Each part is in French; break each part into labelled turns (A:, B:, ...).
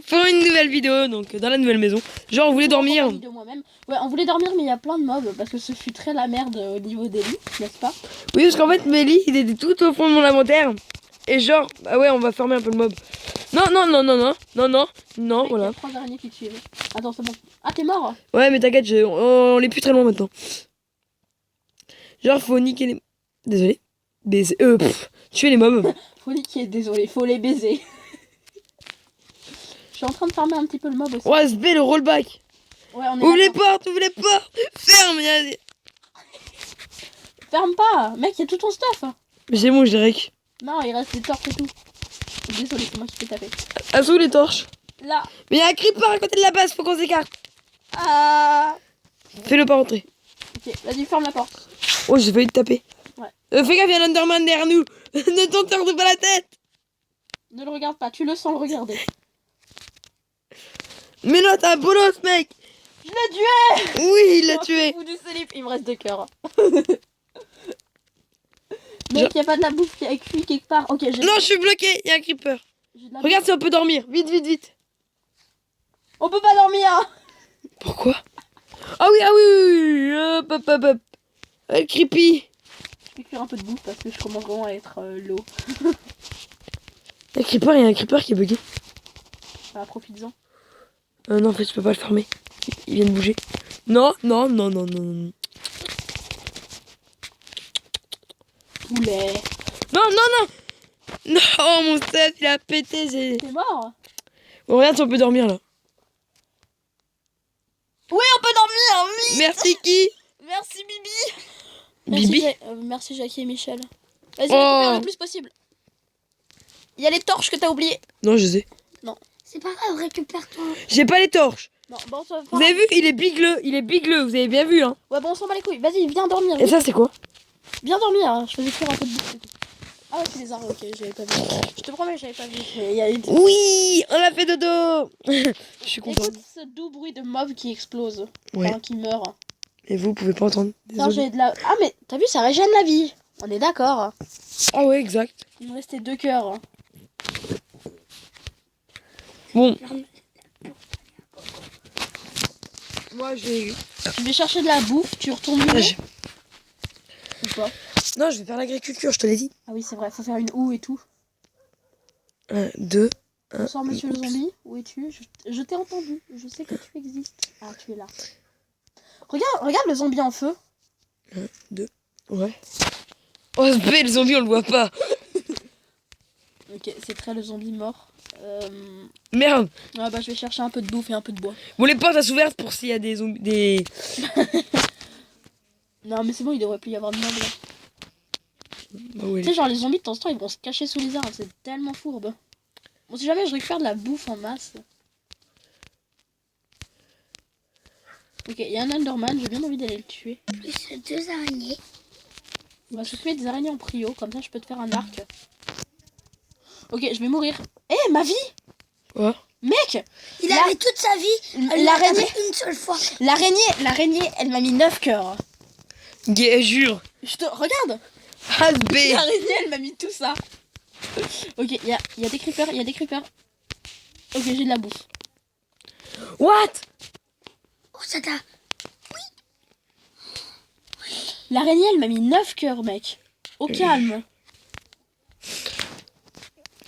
A: pour une nouvelle vidéo, donc dans la nouvelle maison. Genre on voulait dormir.
B: Ouais, on voulait dormir, mais il y a plein de mobs parce que ce fut très la merde au niveau des lits, n'est-ce pas?
A: Oui, parce qu'en fait mes lits il était tout au fond de mon inventaire. Et genre, ah ouais, on va fermer un peu le mob. Non, non, non, non, non, non, non, non,
B: Mec,
A: voilà.
B: il y a 3 araignées qui te suivent. Attends, c'est bon. Ah, t'es mort?
A: Ouais, mais t'inquiète, on est plus très loin maintenant. Genre, faut niquer les... Désolé. Baiser... tuer les mobs.
B: Faut niquer, désolé, faut les baiser. Je suis en train de farmer un petit peu le mob aussi.
A: Ouais, SB, le rollback.
B: Ouais, on est
A: Ouvre les
B: d'accord.
A: portes, ouvre les portes. Ferme,
B: Ferme pas! Mec, il y a tout ton stuff!
A: Mais c'est bon, je dirais que...
B: Non, il reste des torches et tout. Désolé, c'est moi qui t'ai tapé.
A: Ah, sous les torches.
B: Là!
A: Mais il y a un creeper à côté de la base, faut qu'on s'écarte.
B: Ah!
A: Fais-le pas rentrer.
B: Ok, vas-y, ferme la porte.
A: Oh, j'ai failli te taper.
B: Ouais.
A: Fais gaffe, il y a l'Underman derrière nous. Ne t'en torde pas la tête.
B: Ne le regarde pas, tu le sens le regarder.
A: Mais non, t'as un bolos, mec.
B: Je l'ai tué!
A: Oui, il l'a tué.
B: Du slip. Il me reste 2 cœurs. Mec, y a pas de la bouffe qui a cuit quelque part. Ok, j'ai.
A: Non, je suis bloqué, il y a un creeper. Regarde si on peut dormir. Vite, vite, vite.
B: On peut pas dormir!
A: Pourquoi? Ah oui, ah oui, oui, oui. Hop, hop, hop, hop. Le creepy.
B: Je vais cuire un peu de bouffe parce que je commence vraiment à être low.
A: Il y a un creeper qui est bugué.
B: Ah, profites-en.
A: Non, en fait, je peux pas le fermer. Il vient de bouger. Non, non, non, non, non, non.
B: Poulet.
A: Non, non, non. Non, mon stuff, il a pété.
B: T'es mort?
A: Bon, regarde si on peut dormir, là.
B: Oui, on peut dormir, oui!
A: Merci, qui?
B: Merci, Bibi!
A: Bibi?
B: Merci, Jackie et Michel. Vas-y,
A: Oh.
B: récupère le plus possible. Il y a les torches que t'as oubliées.
A: Non, je sais.
B: Non.
C: C'est pas grave, récupère-toi.
A: J'ai pas les torches.
B: Non, bon, ça va.
A: Vous avez vu? Il est bigleux, vous avez bien vu, hein.
B: Ouais, bon, on s'en bat les couilles. Vas-y, viens dormir.
A: Et ça, c'est quoi?
B: Viens dormir, hein. Je faisais cuire un peu de bouffe. Ah ouais, c'est les arbres, ok, j'avais pas vu. Je te promets, j'avais pas vu. Mais il y a une...
A: Oui, on a fait dodo. Je suis content.
B: Écoute ce doux bruit de mob qui explose.
A: Ouais.
B: Enfin, qui meurt.
A: Et vous pouvez pas entendre.
B: Tiens,
A: Désolé.
B: j'ai de la... Ah, mais t'as vu, ça régène la vie. On est d'accord.
A: Ah ouais, exact.
B: Il me restait 2 cœurs.
A: Bon. Moi, j'ai...
B: Je vais chercher de la bouffe, tu retournes où ou pas?
A: Non, je vais faire l'agriculture, je te l'ai dit.
B: Ah oui, c'est vrai, faut faire une houe et tout.
A: 1, 2, 1.
B: Bonsoir, monsieur le zombie. Où es-tu? Je t'ai entendu. Je sais que tu existes. Ah, tu es là. Regarde le zombie en feu.
A: 1, 2. Ouais. Oh, ce bel zombie, on le voit pas.
B: Ok, c'est très le zombie mort.
A: Merde.
B: Ah bah, je vais chercher un peu de bouffe et un peu de bois.
A: Bon, les portes elles sont ouvertes pour s'il y a des zombies. Des...
B: Non, mais c'est bon, il devrait plus y avoir de mobs là.
A: Bah ouais.
B: Tu sais, genre les zombies de temps en temps, ils vont se cacher sous les arbres. C'est tellement fourbe. Bon, si jamais je récupère de la bouffe en masse. Ok, il y a un Enderman, j'ai bien envie d'aller le tuer.
C: Plus 2 araignées.
B: On va s'occuper des araignées en prio, comme ça je peux te faire un arc. Ok, je vais mourir. Eh, ma vie!
A: Quoi?
B: Mec!
C: Il avait toute sa vie.
B: L'araignée,
C: Une seule fois.
B: l'araignée, elle m'a mis 9 cœurs.
A: Jure.
B: Je te regarde!
A: Hasbé.
B: L'araignée, elle m'a mis tout ça. Ok, il y a des creepers, il y a des creepers. Ok, j'ai de la bouffe.
A: What?
C: Oh, ça t'a...
B: L'araignée, elle m'a mis 9 cœurs, mec. Au calme.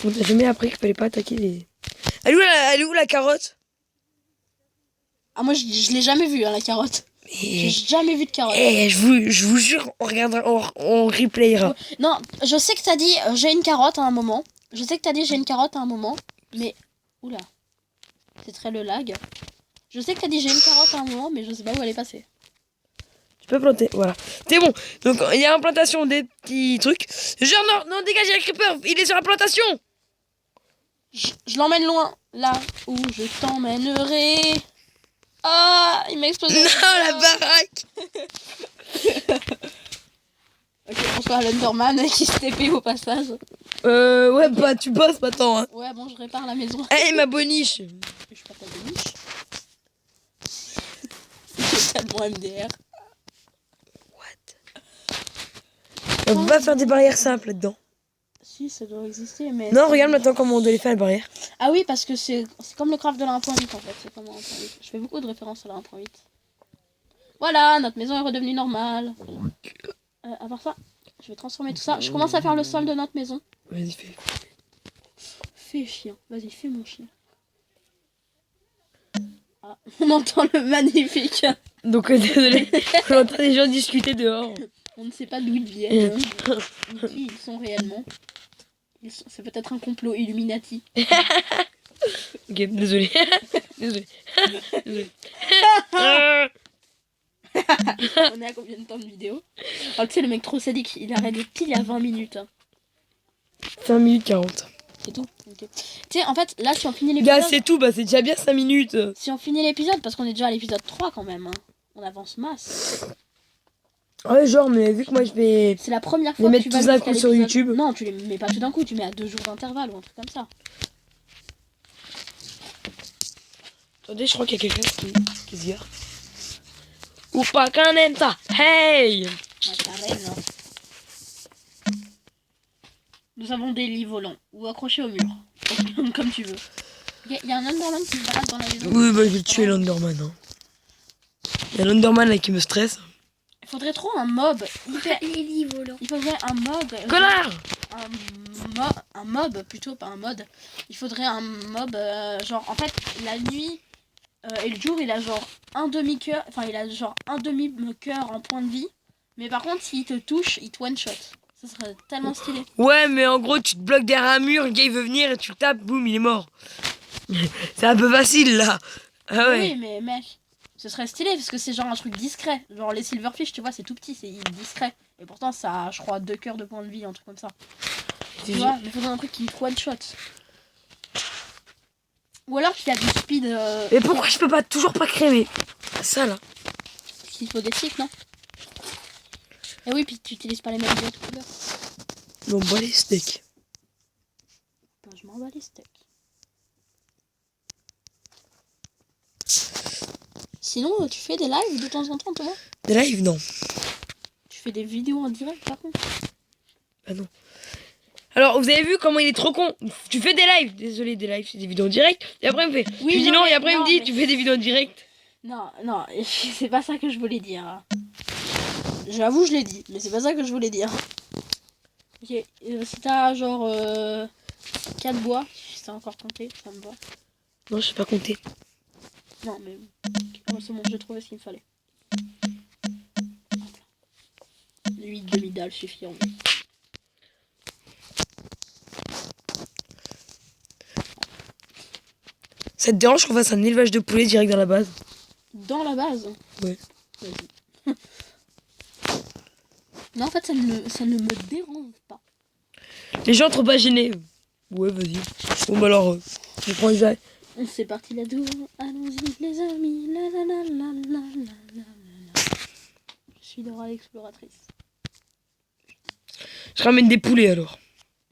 A: On t'a jamais appris qu'il fallait pas attaquer les... Elle est où la carotte?
B: Ah, moi, je l'ai jamais vu, hein, la carotte. J'ai jamais vu de carotte.
A: Je vous jure, on regardera, on replayera.
B: Non, je sais que t'as dit j'ai une carotte à un moment. Je sais que t'as dit j'ai une carotte à un moment. Mais, oula. C'est très le lag. Je sais que t'as dit j'ai une carotte à un moment, mais je sais pas où elle est passée.
A: Tu peux planter, voilà. C'est bon. Donc, il y a en plantation des petits trucs. Genre, non, non, dégagez le creeper. Il est sur la plantation.
B: Je l'emmène loin. Là où je t'emmènerai. Ah, il m'a explosé.
A: Non, la baraque.
B: Ok, bonsoir l'Enderman qui se TP au passage.
A: Ouais, bah, tu bosses maintenant, hein.
B: Ouais, bon, je répare la maison.
A: Eh, ma boniche.
B: Je suis pas ta boniche. C'est tellement MDR.
A: On peut pas faire des barrières simples là-dedans.
B: Si, ça doit exister, mais...
A: Non, regarde maintenant comment on doit les faire, les barrières.
B: Ah oui, parce que c'est comme le craft de la 1.8 en fait. C'est comme la 1.8. Je fais beaucoup de références à la 1.8. Voilà, notre maison est redevenue normale. À part ça, je vais transformer tout ça. Je commence à faire le sol de notre maison.
A: Vas-y, fais.
B: Fais chien. Vas-y, fais mon chien. Ah, on entend le magnifique.
A: Donc, désolé, on entend des gens discuter dehors.
B: On ne sait pas d'où ils viennent. Ni qui ils sont réellement. C'est peut-être un complot Illuminati.
A: Ok, désolé. Désolé. Désolé.
B: On est à combien de temps de vidéo? Oh, tu sais, le mec trop sadique, il a arrêté il y a 20 minutes.
A: 5 minutes 40.
B: C'est tout. Okay. Tu sais, en fait, là, si on finit
A: Gars,
B: l'épisode...
A: c'est tout, bah c'est déjà bien 5 minutes.
B: Si on finit l'épisode, parce qu'on est déjà à l'épisode 3 quand même. Hein. On avance masse.
A: Ouais, genre, mais vu que moi je vais
B: C'est la première
A: les
B: fois que
A: mettre
B: tu vas
A: tous d'un
B: jusqu'à
A: coup sur
B: l'épisode-
A: YouTube.
B: Non, tu les mets pas tout d'un coup, tu mets à 2 jours d'intervalle ou un truc comme ça.
A: Attendez, je crois qu'il y a quelqu'un qui se gare. Ou pas qu'un aime ça. Hey!
B: Ah, ta reine, là. Nous avons des lits volants ou accrochés au mur. Comme tu veux. Il y a un Underman qui se balade dans la maison.
A: Oui, bah je vais tuer l'Underman. Hein. Il y a l'Underman là qui me stresse.
B: Il faudrait trop un mob hyper...
C: Les lits volants.
B: Il faudrait un mob...
A: Connard!
B: un mob, plutôt, pas un mode. Il faudrait un mob, genre, en fait, la nuit et le jour, il a genre un demi-cœur, enfin, il a genre un demi-cœur en point de vie. Mais par contre, s'il te touche, il te one-shot. Ça serait tellement stylé.
A: Ouais, mais en gros, tu te bloques derrière un mur, le gars il veut venir et tu le tapes, boum, il est mort. C'est un peu facile là. Ah ouais.
B: Oui, mais mec, ce serait stylé parce que c'est genre un truc discret. Genre les silverfish, tu vois, c'est tout petit, c'est discret. Et pourtant, ça a, je crois, 2 cœurs de point de vie, un truc comme ça. Tu vois, mais faudrait un truc qui one-shot. Ou alors qu'il y a du speed.
A: Mais pourquoi je peux pas toujours pas crémer ça là?
B: Qu'il faut des cycles, non? Et oui, puis tu utilises pas les mêmes boîtes couleurs.
A: Non, bah les steaks.
B: Ben, je m'en bats les steaks. Sinon, tu fais des lives de temps en temps, toi?
A: Des lives, non.
B: Tu fais des vidéos en direct, par contre?
A: Ah non. Alors, vous avez vu comment il est trop con? Tu fais des lives. Désolé, des lives, c'est des vidéos en direct. Et après, il me fait.
B: Oui,
A: je lui dis
B: non,
A: non,
B: mais-
A: et après, il
B: non,
A: me dit
B: mais-
A: tu fais des vidéos en direct.
B: Non, non, c'est pas ça que je voulais dire. J'avoue, je l'ai dit, mais c'est pas ça que je voulais dire. Ok, si t'as genre 4 bois, si t'as encore compté, ça me va.
A: Non, je sais pas compter.
B: Non, mais oh, c'est bon, j'ai trouvé ce qu'il me fallait. 8 demi-dalles suffiront.
A: Ça te dérange qu'on fasse un élevage de poulet direct dans la base?
B: Dans la base?
A: Ouais.
B: Vas-y. Non, en fait, ça ne me dérange pas.
A: Les gens trop pas gênés. Ouais, vas-y. Bon, bah alors, je prends les.
B: C'est parti la douce, allons-y les amis, la la la la la la la la. Je suis Dora l'exploratrice.
A: Je ramène des poulets alors.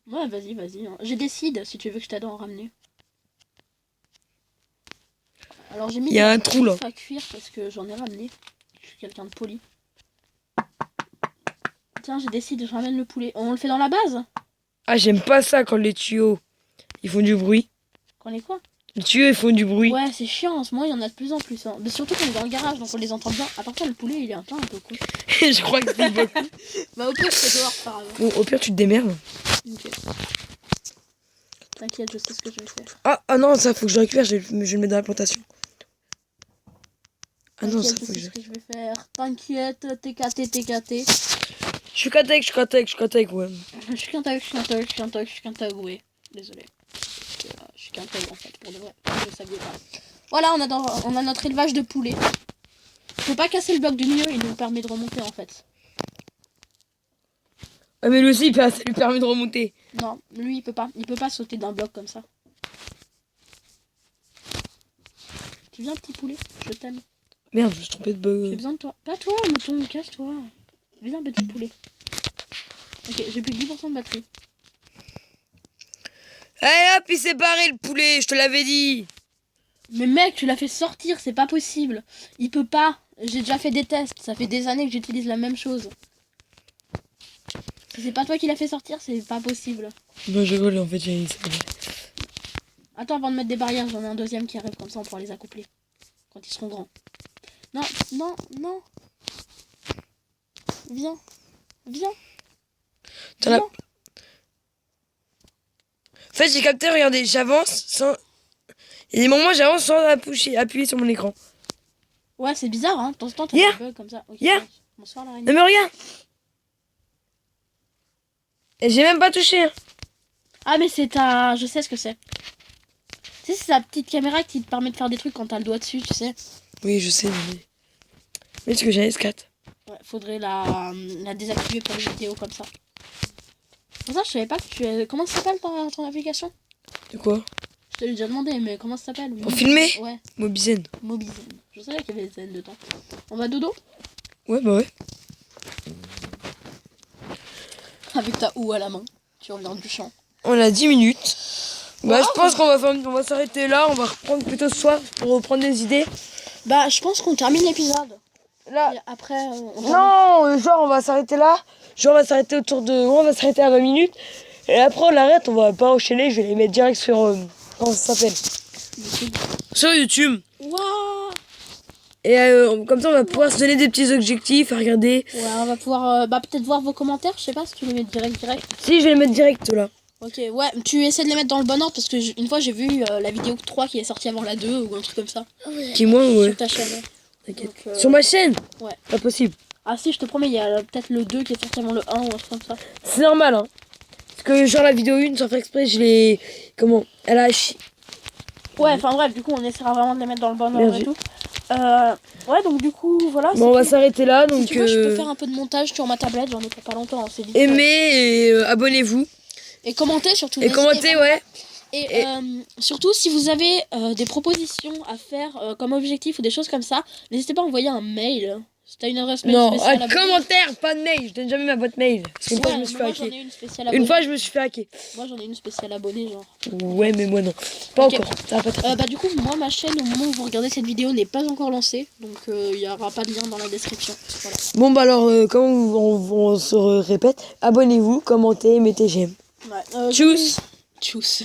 B: Ouais, vas-y, vas-y. Hein. J'ai des seeds si tu veux que je t'aide à en ramener. Alors j'ai mis
A: Il y a un trou là.
B: à cuire parce que j'en ai ramené. Je suis quelqu'un de poli. Tiens, j'ai des seeds, je ramène le poulet. On le fait dans la base?
A: Ah, j'aime pas ça quand les tuyaux ils font du bruit.
B: Qu'on est quoi?
A: Les tuyaux ils font du bruit.
B: Ouais, c'est chiant en ce moment, il y en a de plus en plus. Hein. Mais surtout qu'on est dans le garage, donc on les entend bien. À part ça, le poulet, il est un peu con.
A: Je crois que c'est beaucoup.
B: Bah au pire, je fais dehors par avant.
A: Bon, au pire, tu te démerdes.
B: Ok. T'inquiète, je sais ce que je vais faire.
A: Ah non, ça faut que je le récupère, je vais le mettre dans la plantation. Ah non, ça
B: T'inquiète,
A: faut
B: je
A: que
B: sais
A: je.
B: ce que je vais faire. T'inquiète, TKT.
A: Je suis Kateg, ouais.
B: Je suis qu'un tag, ouais. Désolé. Je suis qu'un tag en fait, pour de vrai. Je le saviez pas. Voilà, on a notre élevage de poulets. Faut pas casser le bloc du milieu, il nous permet de remonter en fait.
A: Ah, mais lui aussi, ça lui permet de remonter.
B: Non, lui il peut pas sauter d'un bloc comme ça. Tu viens petit poulet, je t'aime.
A: Merde, je me suis trompé de
B: J'ai
A: bug.
B: besoin de toi. Pas toi, mouton, casse-toi. Viens petit poulet. Ok, j'ai plus que 10% de batterie.
A: Allez hop, il s'est barré le poulet, je te l'avais dit.
B: Mais mec, tu l'as fait sortir, c'est pas possible. Il peut pas. J'ai déjà fait des tests, ça fait des années que j'utilise la même chose. Si c'est pas toi qui l'as fait sortir, c'est pas possible.
A: Non, je rigole, en fait, j'ai.
B: Attends, avant de mettre des barrières, j'en ai un deuxième qui arrive, comme ça on pourra les accoupler. Quand ils seront grands. Non, non, non. Viens. Viens.
A: T'en as-
B: Viens.
A: En fait, j'ai capté, regardez, j'avance sans... Il y a des moments, j'avance sans appuyer sur mon écran.
B: Ouais, c'est bizarre, hein. De temps en temps, t'as
A: Yeah.
B: des bugs comme ça. Ok,
A: Yeah.
B: bonsoir l'araignée.
A: Non mais regarde. Et j'ai même pas touché. Hein.
B: Ah, mais c'est ta... Je sais ce que c'est. Tu sais, c'est sa petite caméra qui te permet de faire des trucs quand t'as le doigt dessus, tu sais.
A: Oui, je sais, mais est-ce que j'ai un S4?
B: Ouais, faudrait la désactiver pour les vidéos comme ça. Pour ça, je savais pas que tu es... Comment ça s'appelle ton application?
A: De quoi?
B: Je te l'ai déjà demandé, mais comment ça s'appelle?
A: Pour filmer?
B: Ouais,
A: Mobizen.
B: Mobizen. Je savais qu'il y avait Zen dedans. On va dodo?
A: Ouais, bah ouais.
B: Avec ta houe à la main. Tu reviens du champ.
A: On a 10 minutes. Bah,
B: Wow.
A: je pense on va s'arrêter là. On va reprendre plutôt ce soir pour reprendre des idées.
B: Bah, je pense qu'on termine l'épisode.
A: Là.
B: Et après, on termine.
A: Non, genre, on va s'arrêter là. Genre, on va s'arrêter on va s'arrêter à 20 minutes. Et après, on l'arrête. On va pas enchaîner. Je vais les mettre direct sur. Comment ça s'appelle? Sur YouTube.
B: Waouh!
A: Et comme ça, on va pouvoir se donner des petits objectifs à regarder.
B: Ouais, on va pouvoir peut-être voir vos commentaires. Je sais pas si tu les mets direct.
A: Si, je vais les mettre direct là.
B: Ok, ouais, tu essaies de les mettre dans le bon ordre parce que une fois j'ai vu la vidéo 3 qui est sortie avant la 2 ou un truc comme ça.
C: Ouais.
A: Qui, moi, ouais.
B: Sur ta chaîne. Ouais.
A: T'inquiète.
B: Donc,
A: Sur ma chaîne?
B: Ouais.
A: Pas possible.
B: Ah si, je te promets, il y a peut-être le 2 qui est sorti avant le 1 ou un truc comme ça.
A: C'est normal, hein. Parce que, genre, la vidéo 1, sans faire exprès, je l'ai. Comment? Elle a chi.
B: Ouais, enfin bref, du coup on essaiera vraiment de les mettre dans le bon ordre
A: Merci.
B: et tout. Ouais, donc du coup, voilà.
A: Bon, on va s'arrêter là.
B: Si
A: Donc,
B: tu veux, je peux faire un peu de montage sur ma tablette, j'en ai pour pas longtemps, hein, c'est vite.
A: aimez et abonnez-vous.
B: Et commentez surtout.
A: Et
B: n'hésitez
A: commentez,
B: vraiment.
A: ouais.
B: Et surtout, si vous avez des propositions à faire comme objectif ou des choses comme ça, n'hésitez pas à envoyer un mail. Si t'as une adresse mail
A: Non,
B: spéciale
A: un
B: abonnée.
A: commentaire, pas de mail. Je donne jamais ma boîte mail. Parce qu'une fois, je me suis fait
B: moi j'en
A: hacker.
B: ai une spéciale abonnée.
A: Une fois, je me suis fait hacker.
B: Moi j'en ai une spéciale abonnée, genre.
A: Ouais, mais moi, non. Pas
B: Ok.
A: encore. Ça va pas être...
B: Bah du coup, moi ma chaîne au moment où vous regardez cette vidéo n'est pas encore lancée, donc il y aura pas de lien dans la description. Voilà.
A: Bon, bah alors, comme on se répète, abonnez-vous, commentez, mettez j'aime.
B: Ouais,
A: Tchuss.
B: Tchuss.